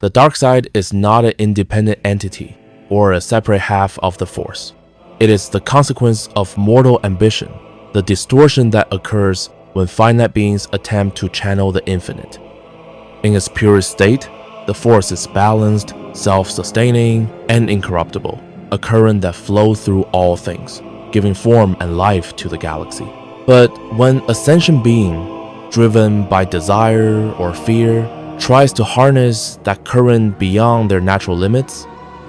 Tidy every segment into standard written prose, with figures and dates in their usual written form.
The dark side is not an independent entity or a separate half of the Force. It is the consequence of mortal ambition, the distortion that occurs when finite beings attempt to channel the infinite. In its purest state, the Force is balanced, self-sustaining, and incorruptible, a current that flows through all things, giving form and life to the galaxy. But when a sentient being, driven by desire or fear, tries to harness that current beyond their natural limits,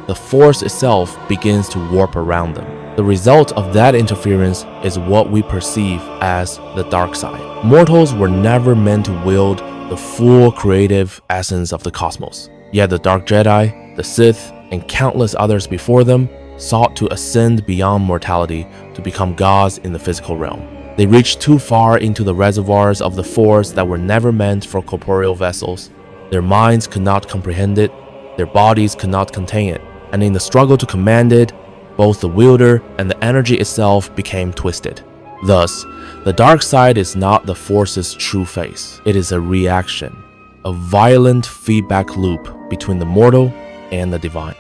the Force itself begins to warp around them. The result of that interference is what we perceive as the dark side. Mortals were never meant to wield the full creative essence of the cosmos. Yet the Dark Jedi, the Sith, and countless others before them sought to ascend beyond mortality to become gods in the physical realm. They reached too far into the reservoirs of the Force that were never meant for corporeal vessels. Their minds could not comprehend it, their bodies could not contain it, and in the struggle to command it, both the wielder and the energy itself became twisted. Thus, the dark side is not the Force's true face. It is a reaction, a violent feedback loop between the mortal and the divine.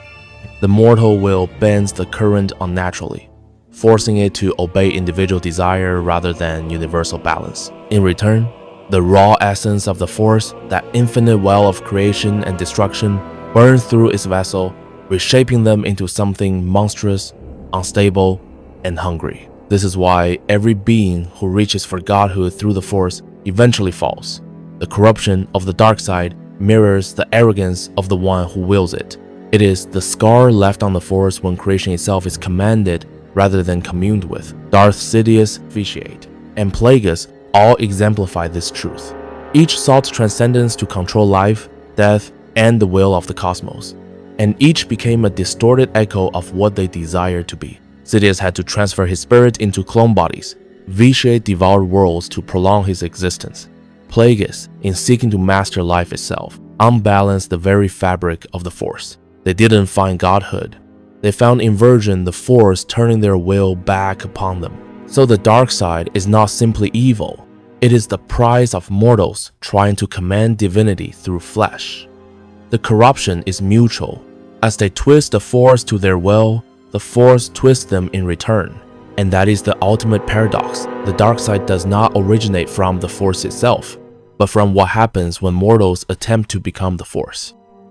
The mortal will bend the current unnaturally, forcing it to obey individual desire rather than universal balance. In return, the raw essence of the Force, that infinite well of creation and destruction, burns through its vessel, reshaping them into something monstrous, unstable, and hungry. This is why every being who reaches for godhood through the Force eventually falls. The corruption of the dark side mirrors the arrogance of the one who wields it. It is the scar left on the Force when creation itself is commanded rather than communed with. Darth Sidious, Vitiate, and Plagueis all exemplify this truth. Each sought transcendence to control life, death, and the will of the cosmos, and each became a distorted echo of what they desired to be. Sidious had to transfer his spirit into clone bodies. Vitiate devoured worlds to prolong his existence. Plagueis, in seeking to master life itself, unbalanced the very fabric of the Force. They didn't find godhood. They found inversion, the Force turning their will back upon them. So the dark side is not simply evil. It is the prize of mortals trying to command divinity through flesh. The corruption is mutual. As they twist the Force to their will, the Force twists them in return. And that is the ultimate paradox. The dark side does not originate from the Force itself, but from what happens when mortals attempt to become the Force.